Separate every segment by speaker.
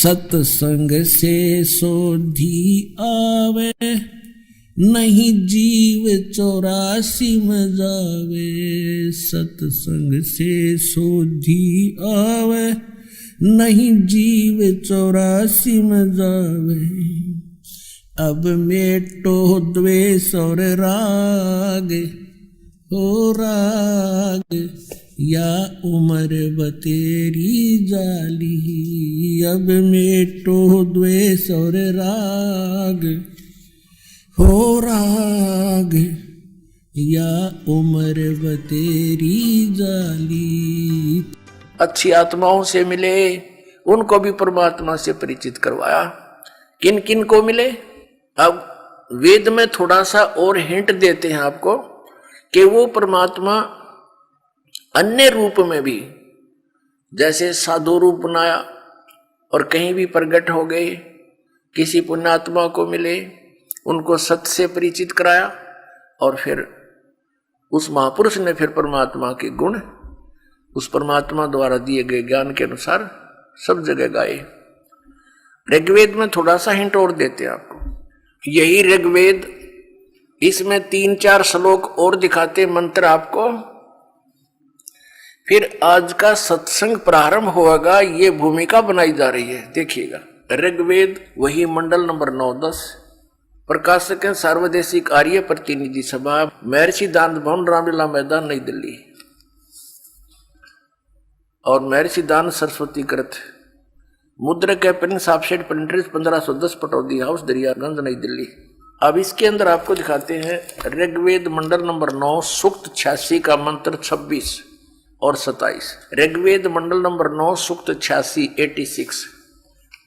Speaker 1: सत्संग से सोधी आवे, नहीं जीव 84 में जावे। सत्संग से सोधी आवे, नहीं जीव 84 में जावे। अब मेटो द्वेष और राग, हो राग या उम्र बतेरी जाली। अब मेटो द्वेष और राग, हो राग या उम्र बतेरी जाली। अच्छी आत्माओं से मिले, उनको भी परमात्मा से परिचित करवाया। किन किन को मिले? अब वेद में थोड़ा सा और हिंट देते हैं आपको कि वो परमात्मा अन्य रूप में भी, जैसे साधु रूप बनाया और कहीं भी प्रकट हो गए, किसी पुण्यात्मा को मिले, उनको सत्य से परिचित कराया और फिर उस महापुरुष ने फिर परमात्मा के गुण उस परमात्मा द्वारा दिए गए ज्ञान के अनुसार सब जगह गाए। ऋग्वेद में थोड़ा सा हिंट और देते हैं आपको। यही ऋग्वेद, इसमें 3-4 श्लोक और दिखाते मंत्र आपको। फिर आज का सत्संग प्रारंभ होगा, ये भूमिका बनाई जा रही है, देखिएगा। ऋग्वेद वही मंडल नंबर 9-10, प्रकाशक है सार्वदेशिक आर्य प्रतिनिधि सभा, महर्षि दान भवन, रामलीला मैदान, नई दिल्ली। और महर्षि दान सरस्वती कृत, मुद्रक है Prince offset printers, 1510, Pataudi house, Daryaganj, नई दिल्ली। अब इसके अंदर आपको दिखाते हैं ऋग्वेद मंडल नंबर 9 सूक्त 86 का मंत्र 26 और 27। ऋग्वेद मंडल नंबर 9 सूक्त 86 86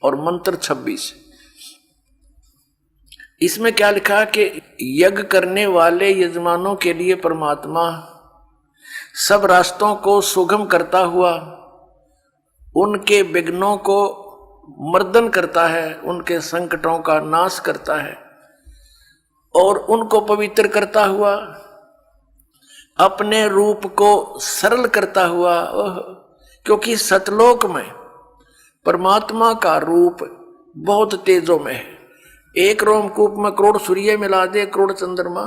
Speaker 1: और मंत्र 26। इसमें क्या लिखा कि यज्ञ करने वाले यजमानों के लिए परमात्मा सब रास्तों को सुगम करता हुआ उनके विघ्नों को मर्दन करता है, उनके संकटों का नाश करता है और उनको पवित्र करता हुआ, अपने रूप को सरल करता हुआ। क्योंकि सतलोक में परमात्मा का रूप बहुत तेजों में है। एक रोमकूप में करोड़ सूर्य मिला दे, करोड़ चंद्रमा,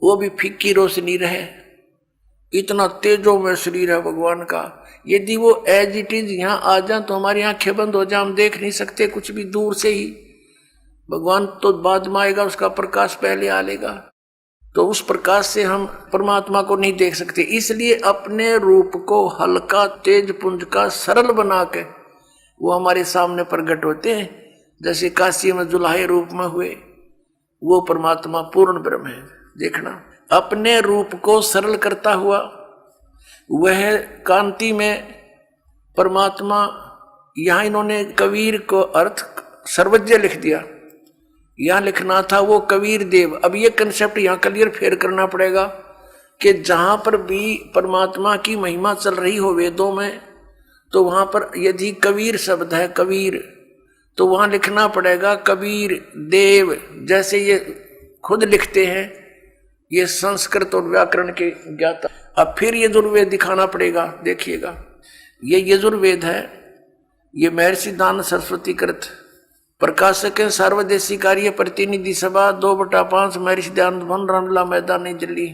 Speaker 1: वो भी फीकी रोशनी रहे, इतना तेजों में शरीर है भगवान का। यदि वो एज इट इज यहाँ आ जाए तो हमारी आंखें बंद हो जाए, हम देख नहीं सकते कुछ भी, दूर से ही। भगवान तो बाद में आएगा, उसका प्रकाश पहले आ लेगा, तो उस प्रकाश से हम परमात्मा को नहीं देख सकते। इसलिए अपने रूप को हल्का, तेज पुंज का, सरल बना के वो हमारे सामने प्रकट होते हैं। जैसे काशी में जुलाहे रूप में हुए, वो परमात्मा पूर्ण ब्रह्म है। देखना, अपने रूप को सरल करता हुआ वह कांति में परमात्मा। यहाँ इन्होंने कबीर को अर्थ सर्वज्ञ लिख दिया, यहाँ लिखना था वो कबीर देव। अब ये कंसेप्ट यहाँ क्लियर फेर करना पड़ेगा कि जहाँ पर भी परमात्मा की महिमा चल रही हो वेदों में, तो वहाँ पर यदि कबीर शब्द है, कबीर, तो वहाँ लिखना पड़ेगा कबीर देव। जैसे ये खुद लिखते हैं, ये संस्कृत और व्याकरण के ज्ञाता। अब फिर यजुर्वेद दिखाना पड़ेगा, देखिएगा। ये यजुर्वेद है, ये महर्षि दान सरस्वती कृत, प्रकाशक है सार्वदेशिक आर्य प्रतिनिधि सभा, 2/5, महर्षि दान भवन, रामलीला मैदान, नई दिल्ली।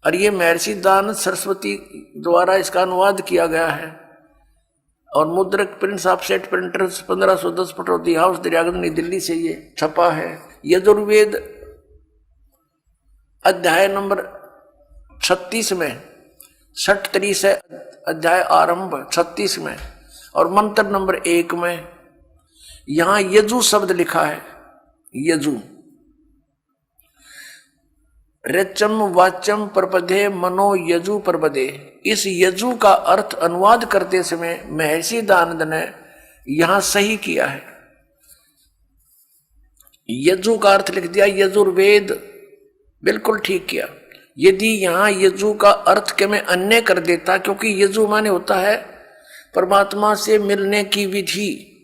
Speaker 1: और ये महर्षि दान सरस्वती द्वारा इसका अनुवाद किया गया है और मुद्रक Prince offset printers, 1510, Pataudi house, Daryaganj, नई दिल्ली से ये छपा है। यजुर्वेद अध्याय नंबर 36 में, 60 से अध्याय आरंभ 36 में और मंत्र नंबर 1 में यहां यजु शब्द लिखा है। यजु, रचम वाचम प्रपदे मनो यजु प्रपदे। इस यजु का अर्थ अनुवाद करते समय महर्षि दानंद ने यहां सही किया है। यजु का अर्थ लिख दिया यजुर्वेद, बिल्कुल ठीक किया। यदि यहां यजु का अर्थ के मैं अन्य कर देता, क्योंकि यजु माने होता है परमात्मा से मिलने की विधि,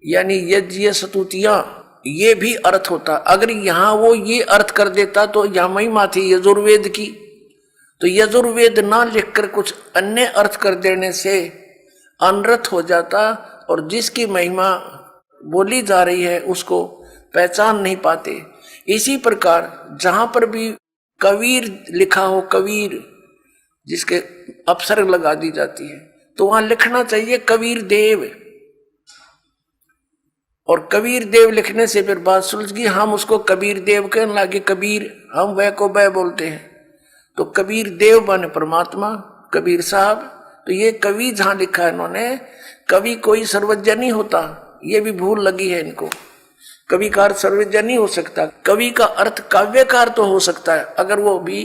Speaker 1: यानी यज्ञ स्तुतियां, ये भी अर्थ होता। अगर यहां वो ये अर्थ कर देता तो यहां महिमा थी यजुर्वेद की, तो यजुर्वेद ना लिखकर कुछ अन्य अर्थ कर देने से अनर्थ हो जाता। और जिसकी महिमा बोली जा रही है उसको पहचान नहीं पाते। इसी प्रकार जहां पर भी कबीर लिखा हो, कबीर जिसके अपसर्ग लगा दी जाती है, तो वहां लिखना चाहिए कबीर देव। और कबीर देव लिखने से फिर बात सुलझ गई। हम उसको कबीर देव कहने लगे, कबीर हम वह को वह बोलते हैं, तो कबीर देव माने परमात्मा, कबीर साहब। तो ये कवि जहां लिखा है इन्होंने, कवि कोई सर्वज्ञ नहीं होता, ये भी भूल लगी है इनको। कवि का अर्थ सर्वज्ञ नहीं हो सकता। कवि का अर्थ काव्यकार तो हो सकता है, अगर वो भी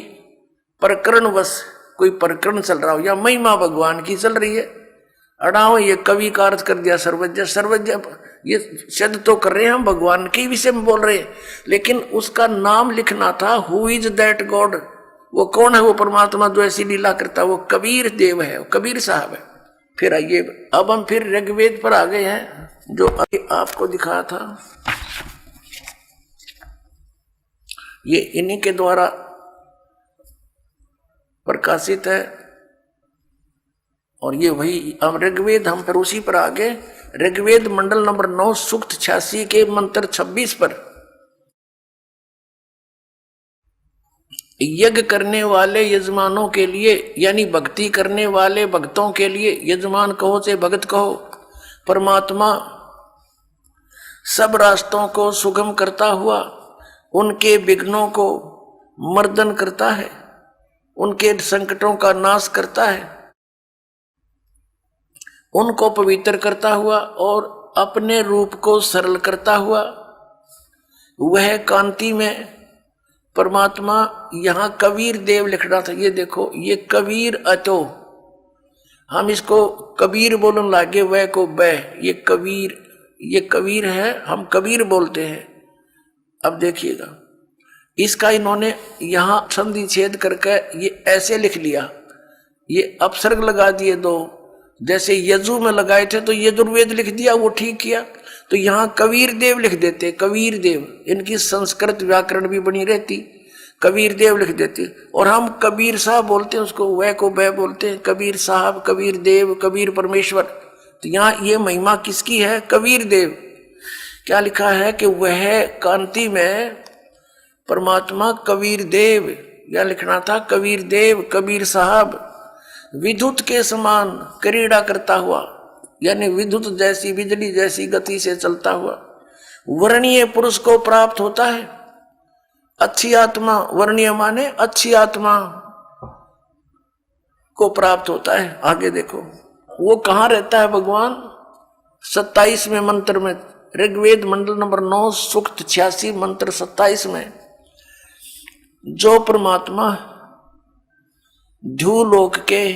Speaker 1: प्रकरणवश कोई प्रकरण चल रहा हो या महिमा भगवान की चल रही है। अड़ाओ ये कवि का अर्थ कर दिया सर्वज्ञ। सर्वज्ञ ये शब्द तो कर रहे हैं हम भगवान के विषय में बोल रहे हैं, लेकिन उसका नाम लिखना था, हु इज दैट गॉड, वो कौन है वो परमात्मा जो ऐसी लीला करता है, वो कबीर देव है, वो कबीर साहब है। फिर आइए, अब हम फिर ऋग्वेद पर आ गए हैं जो अभी आपको दिखाया था। ये इन्हीं के द्वारा प्रकाशित है और ये वही हम ऋग्वेद, हम फिर उसी पर आगे ऋग्वेद मंडल नंबर 9 सूक्त 86 के मंत्र 26 पर, यज्ञ करने वाले यजमानों के लिए, यानी भक्ति करने वाले भक्तों के लिए, यजमान कहो से भगत कहो, परमात्मा सब रास्तों को सुगम करता हुआ उनके विघ्नों को मर्दन करता है, उनके संकटों का नाश करता है, उनको पवित्र करता हुआ और अपने रूप को सरल करता हुआ वह कांति में परमात्मा। यहां कबीर देव लिखना था, ये देखो, ये कबीर अतो, हम इसको कबीर बोलने लागे, वह को वह, ये कबीर है, हम कबीर बोलते हैं। अब देखिएगा, इसका इन्होंने यहां संधि छेद करके ये ऐसे लिख लिया, ये अपसर्ग लगा दिए दो, जैसे यजु में लगाए थे तो यजुर्वेद लिख दिया, वो ठीक किया। तो यहां कबीर देव लिख देते, कबीर देव, इनकी संस्कृत व्याकरण भी बनी रहती, कबीर देव लिख देते। और हम कबीर साहब बोलते हैं उसको, वह को वह बोलते हैं, कबीर साहब, कबीर देव, कबीर परमेश्वर। तो यहाँ ये महिमा किसकी है? कबीर देव। क्या लिखा है कि वह कांति में परमात्मा कबीर देव, या लिखना था कबीर देव, कबीर साहब, विद्युत के समान क्रीड़ा करता हुआ, यानी विद्युत जैसी, बिजली जैसी गति से चलता हुआ वर्णीय पुरुष को प्राप्त होता है। अच्छी आत्मा, वर्णीय माने अच्छी आत्मा को प्राप्त होता है। आगे देखो वो कहां रहता है भगवान? 27वें मंत्र में, ऋग्वेद मंडल नंबर 9 सूक्त 86 मंत्र 27 में, जो परमात्मा ध्युलोक के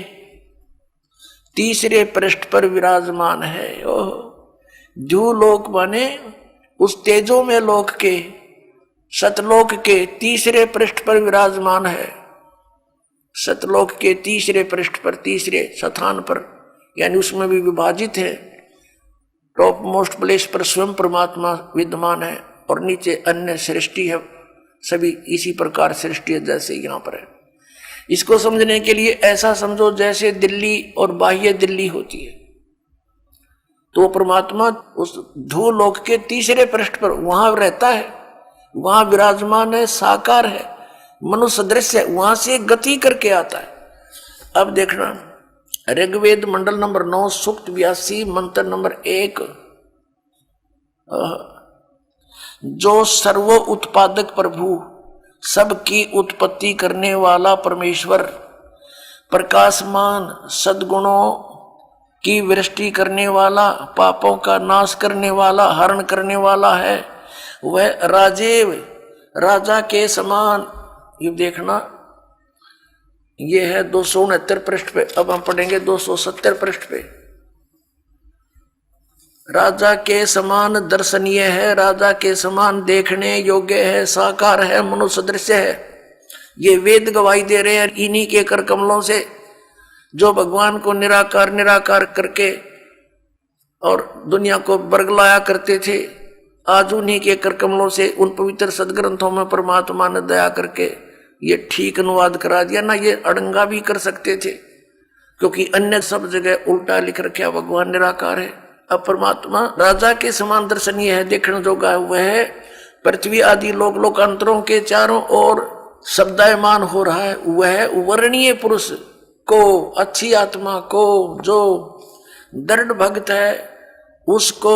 Speaker 1: तीसरे पृष्ठ पर विराजमान है। ध्युलोक माने उस तेजो में लोक के, सतलोक के तीसरे पृष्ठ पर विराजमान है। सतलोक के तीसरे पृष्ठ पर, तीसरे स्थान पर, यानी उसमें भी विभाजित है। टॉप मोस्ट प्लेस पर स्वयं परमात्मा विद्यमान है और नीचे अन्य सृष्टि है, सभी इसी प्रकार सृष्टि है जैसे यहाँ पर है। इसको समझने के लिए ऐसा समझो जैसे दिल्ली और बाह्य दिल्ली होती है, तो परमात्मा उस ध्रुवलोक के तीसरे पृष्ठ पर वहां रहता है, वहां विराजमान है, साकार है, मनुष्य दृश्य है, वहां से गति करके आता है। अब देखना ऋग्वेद मंडल नंबर 9 सूक्त 82 मंत्र नंबर 1, जो सर्व उत्पादक प्रभु, सबकी उत्पत्ति करने वाला परमेश्वर, प्रकाशमान, सद्गुणों की वृष्टि करने वाला, पापों का नाश करने वाला, हरण करने वाला है, वह राजेव, राजा के समान। ये देखना, ये है 269 पृष्ठ पे। अब हम पढ़ेंगे 270 पृष्ठ पे। राजा के समान दर्शनीय है, राजा के समान देखने योग्य है, साकार है, मनुष्य दृश्य है। ये वेद गवाही दे रहे हैं इन्हीं के कर कमलों से, जो भगवान को निराकार निराकार करके और दुनिया को बरगलाया करते थे। आज उन्हीं के कर कमलों से, उन पवित्र सदग्रंथों में परमात्मा ने दया करके ये ठीक अनुवाद करा दिया ना। ये अड़ंगा भी कर सकते थे, क्योंकि अन्य सब जगह उल्टा लिख रखा भगवान निराकार है, अब परमात्मा राजा के समान दर्शनीय है, देखने जोगा वह पृथ्वी आदि लोक लोकांतरों के चारों ओर शब्दायमान हो रहा है। वह वर्णीय पुरुष को, अच्छी आत्मा को, जो दृढ़ भक्त है उसको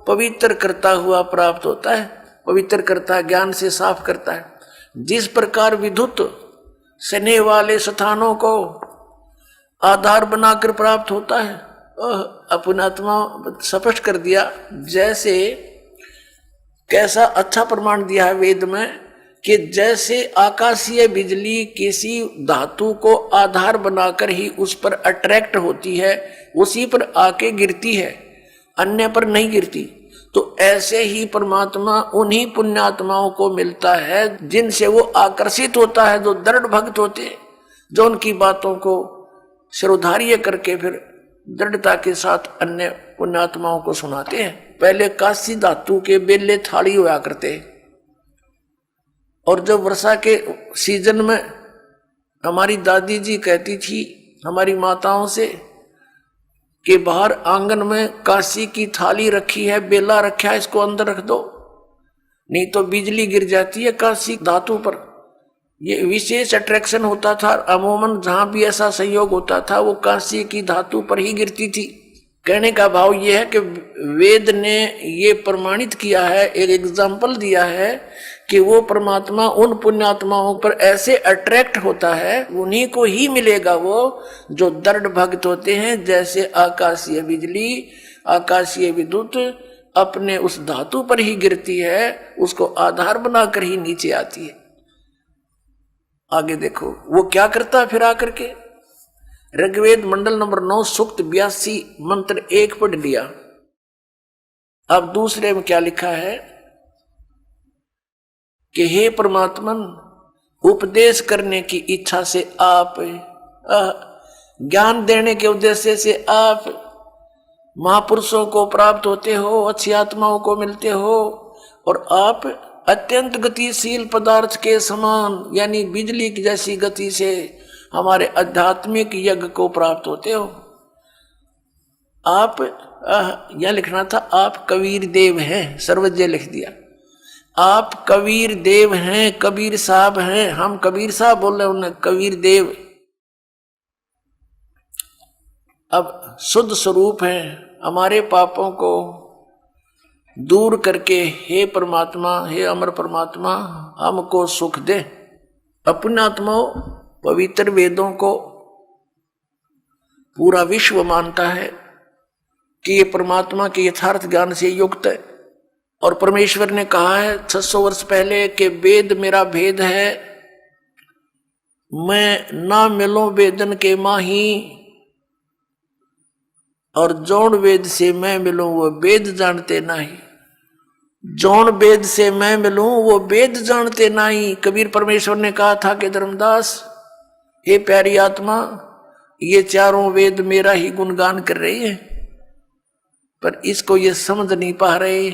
Speaker 1: पवित्र करता हुआ प्राप्त होता है। पवित्र करता है, ज्ञान से साफ करता है। जिस प्रकार विद्युत स्नेह वाले स्थानों को आधार बनाकर प्राप्त होता है, अपनी आत्मा स्पष्ट कर दिया। जैसे कैसा अच्छा प्रमाण दिया है वेद में कि जैसे आकाशीय बिजली किसी धातु को आधार बनाकर ही उस पर अट्रैक्ट होती है, उसी पर आके गिरती है, अन्य पर नहीं गिरती। तो ऐसे ही परमात्मा उन्हीं पुण्यात्माओं को मिलता है जिनसे वो आकर्षित होता है, जो दृढ़ भक्त होते हैं, जो उनकी बातों को शिरोधार्य करके फिर दृढ़ता के साथ अन्य पुण्यात्माओं को सुनाते हैं। पहले कांस्य धातु के बेले थाली हुआ करते, और जब वर्षा के सीजन में हमारी दादी जी कहती थी हमारी माताओं से कि बाहर आंगन में कांसी की थाली रखी है, बेला रखा है, इसको अंदर रख दो, नहीं तो बिजली गिर जाती है कांसी धातु पर। ये विशेष अट्रैक्शन होता था। अमूमन जहां भी ऐसा संयोग होता था वो कांसी की धातु पर ही गिरती थी। कहने का भाव ये है कि वेद ने ये प्रमाणित किया है, एक एग्जाम्पल दिया है कि वो परमात्मा उन पुण्यात्माओं पर ऐसे अट्रैक्ट होता है, उन्हीं को ही मिलेगा वो जो दृढ़ भक्त होते हैं। जैसे आकाशीय बिजली, आकाशीय विद्युत अपने उस धातु पर ही गिरती है, उसको आधार बनाकर ही नीचे आती है। आगे देखो वो क्या करता है फिर आकर के। ऋग्वेद मंडल नंबर 9 सूक्त 82 मंत्र 1 पढ़ लिया। अब दूसरे में क्या लिखा है कि हे परमात्मन, उपदेश करने की इच्छा से आप, ज्ञान देने के उद्देश्य से आप महापुरुषों को प्राप्त होते हो, अच्छी आत्माओं को मिलते हो, और आप अत्यंत गतिशील पदार्थ के समान यानी बिजली की जैसी गति से हमारे आध्यात्मिक यज्ञ को प्राप्त होते हो। आप यह लिखना था आप कबीर देव हैं, सर्वज्ञ लिख दिया। आप कबीर देव हैं, कबीर साहब हैं। हम कबीर साहब बोल रहे, उन्हें कबीर देव। अब शुद्ध स्वरूप हैं, हमारे पापों को दूर करके हे परमात्मा, हे अमर परमात्मा, हमको सुख दे। अपने आत्माओं पवित्र वेदों को पूरा विश्व मानता है कि ये परमात्मा के यथार्थ ज्ञान से युक्त है। और परमेश्वर ने कहा है 600 वर्ष पहले कि वेद मेरा भेद है, मैं ना मिलूं वेदन के माही, और जौन वेद से मैं मिलूं वो वेद जानते नहीं। जौन वेद से मैं मिलूं वो वेद जानते नहीं। कबीर परमेश्वर ने कहा था कि धर्मदास, हे प्यारी आत्मा, ये चारों वेद मेरा ही गुणगान कर रही है, पर इसको ये समझ नहीं पा रहे।